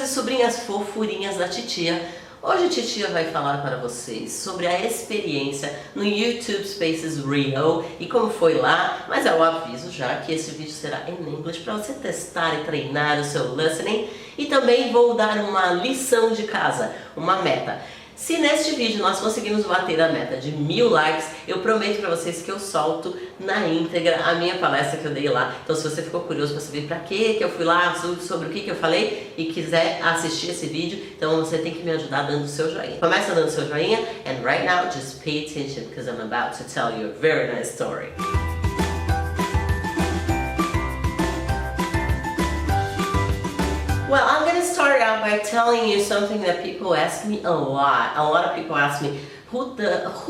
e sobrinhas fofurinhas da titia, hoje a titia vai falar para vocês sobre a experiência no YouTube Spaces Rio e como foi lá, mas eu aviso já que esse vídeo será em inglês para você testar e treinar o seu listening, e também vou dar uma lição de casa, uma meta. Se neste vídeo nós conseguirmos bater a meta de 1000 likes, eu prometo para vocês que eu solto na íntegra a minha palestra que eu dei lá. Então se você ficou curioso para saber para que eu fui lá, sobre o que eu falei e quiser assistir esse vídeo, então você tem que me ajudar dando o seu joinha. Começa dando o seu joinha, and right now just pay attention because I'm about to tell you a very nice story. Well, I'm going to start out by telling you something that people ask me a lot. A lot of people ask me, who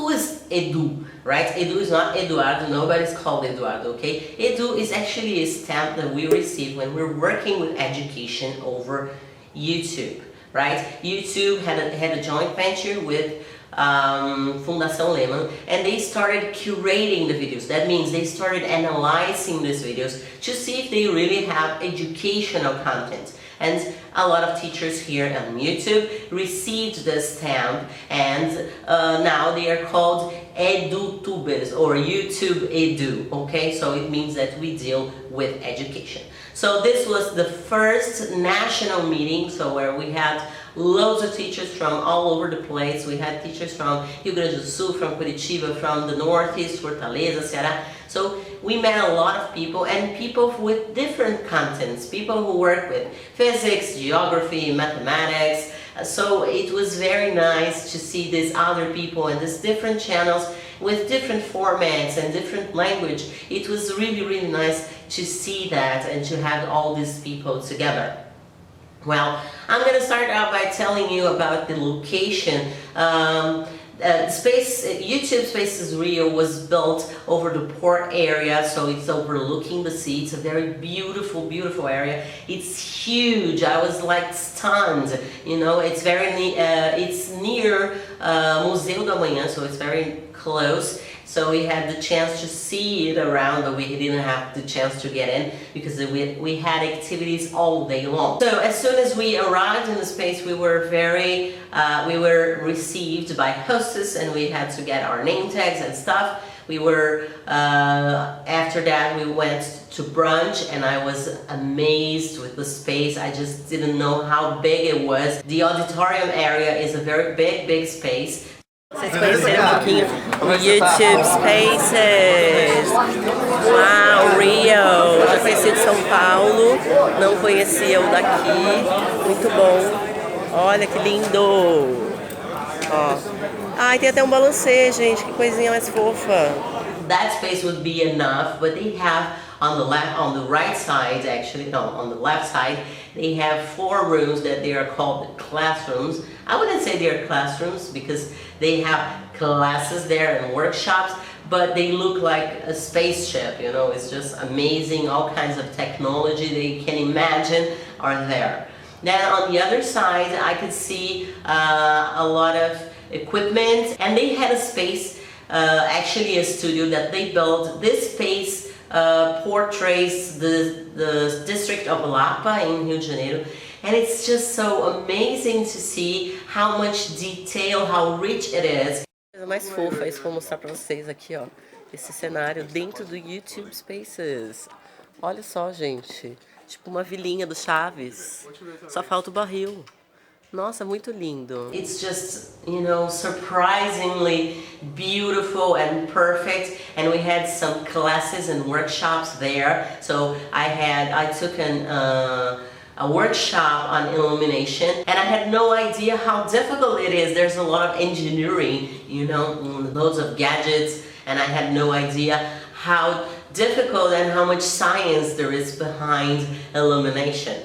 is Edu, right? Edu is not Eduardo, nobody's called Eduardo, okay? Edu is actually a stamp that we receive when we're working with education over YouTube, right? YouTube had a joint venture with Fundação Lehman, and they started curating the videos. That means they started analyzing these videos to see if they really have educational content. And a lot of teachers here on YouTube received the stamp, and now they are called EduTubers or YouTube Edu, okay? So it means that we deal with education. So this was the first national meeting, so where we had loads of teachers from all over the place. We had teachers from Rio Grande do Sul, from Curitiba, from the Northeast, Fortaleza, Ceará. So we met a lot of people, and people with different contents, people who work with physics, geography, mathematics. So it was very nice to see these other people and these different channels with different formats and different language. It was really nice to see that and to have all these people together. Well, I'm going to start out by telling you about the location. YouTube Spaces Rio was built over the port area, so it's overlooking the sea. It's a very beautiful area. It's huge. I was like stunned. You know, it's it's near Museu da Manhã, so it's very close. So we had the chance to see it around, but we didn't have the chance to get in because we had activities all day long. So as soon as we arrived in the space, we were received by hostess, and we had to get our name tags and stuff. We were, after that we went to brunch, and I was amazed with the space. I just didn't know how big it was. The auditorium area is a very big space. Vocês conheceram um pouquinho YouTube Spaces. Uau, Rio! Já conheci o de São Paulo, não conhecia o daqui. Muito bom. Olha que lindo! Ó. Ai, tem até um balancê, gente. Que coisinha mais fofa. That space would be enough, but they have on the right side, actually, no, on the left side, they have 4 rooms that they are called classrooms. I wouldn't say they are classrooms because they have classes there and workshops, but they look like a spaceship, you know, it's just amazing. All kinds of technology they can imagine are there. Then on the other side, I could see a lot of equipment, and they had a space, actually a studio that they built. This space portrays the district of Lapa in Rio de Janeiro, and it's just so amazing to see how much detail, how rich it is. A coisa mais fofa, isso vou mostrar pra vocês aqui, ó, esse cenário dentro do YouTube Spaces. Olha só, gente, tipo uma vilinha do Chaves, só falta o barril. Nossa, muito lindo. It's just, you know, surprisingly beautiful and perfect, and we had some classes and workshops there. So I took a workshop on illumination, and I had no idea how difficult it is. There's a lot of engineering, you know, loads of gadgets, and I had no idea how difficult and how much science there is behind illumination.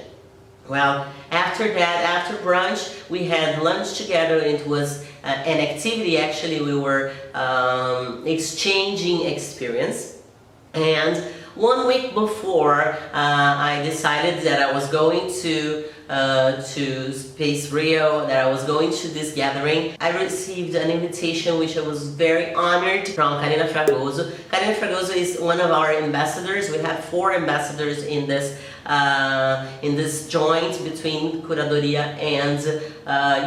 Well, after that, after brunch, we had lunch together. It was an activity, actually. We were exchanging experience. And 1 week before, I decided that I was going to Space Rio, that I was going to this gathering. I received an invitation which I was very honored from Karina Fragoso. Karina Fragoso is one of our ambassadors. We have 4 ambassadors in this in this joint between Curadoria and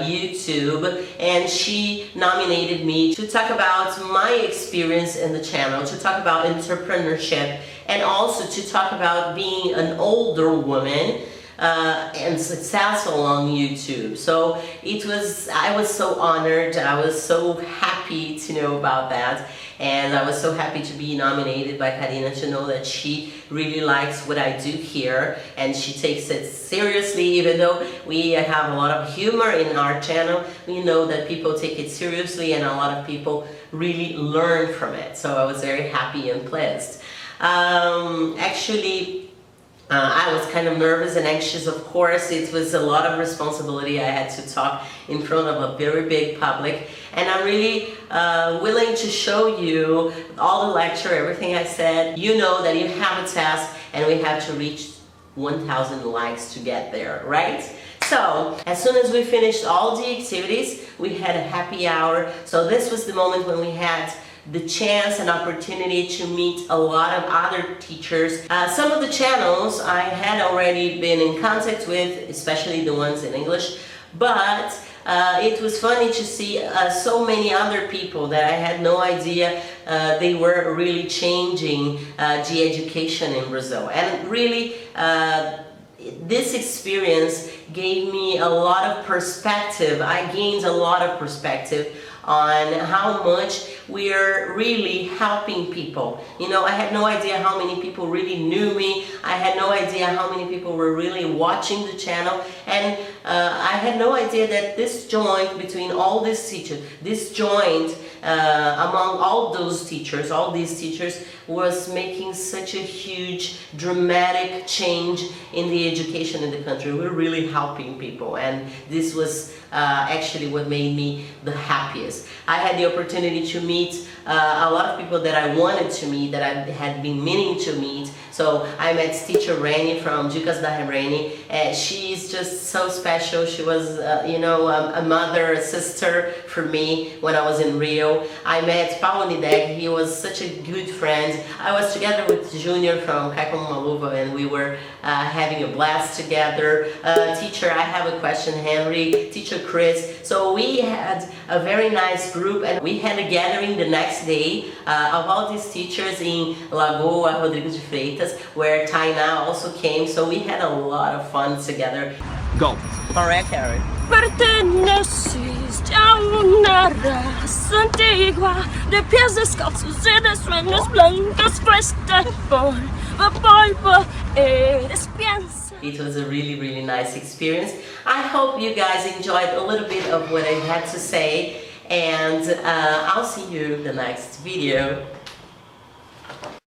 YouTube, and she nominated me to talk about my experience in the channel, to talk about entrepreneurship, and also to talk about being an older woman and successful on YouTube. So I was so honored, I was so happy to know about that, and I was so happy to be nominated by Karina, to know that she really likes what I do here and she takes it seriously. Even though we have a lot of humor in our channel, we know that people take it seriously and a lot of people really learn from it. So I was very happy and pleased. I was kind of nervous and anxious, of course. It was a lot of responsibility. I had to talk in front of a very big public, and I'm really willing to show you all the lecture, everything I said. You know that you have a task and we have to reach 1,000 likes to get there, right? So, as soon as we finished all the activities, we had a happy hour. So this was the moment when we had the chance and opportunity to meet a lot of other teachers. Some of the channels I had already been in contact with, especially the ones in English, but it was funny to see so many other people that I had no idea they were really changing the education in Brazil. And really, this experience gave me a lot of perspective. I gained a lot of perspective on how much we're really helping people. You know, I had no idea how many people really knew me. I had no idea how many people were really watching the channel, and I had no idea that this joint between all these teachers, this joint among all those teachers, all these teachers, was making such a huge, dramatic change in the education in the country. We're really helping people, and this was actually what made me the happiest. I had the opportunity to meet a lot of people that I wanted to meet, that I had been meaning to meet. So I met teacher Reni from Dicas da Reni. She's just so special. She was, you know, a mother, a sister for me when I was in Rio. I met Paulo Nideg. He was such a good friend. I was together with Junior from Cai Como Uma Luva, and we were having a blast together. Teacher, I have a question, Henry. Teacher Chris. So we had a very nice group, and we had a gathering the next day of all these teachers in Lagoa Rodrigues de Freitas, where Tainá also came. So we had a lot of fun together. Go. Alright, Karen. Perteneces a una raza antigua de pies descalzos y de sueños blancos frescos por polvo eres piensa. It was a really, really nice experience. I hope you guys enjoyed a little bit of what I had to say, and I'll see you in the next video.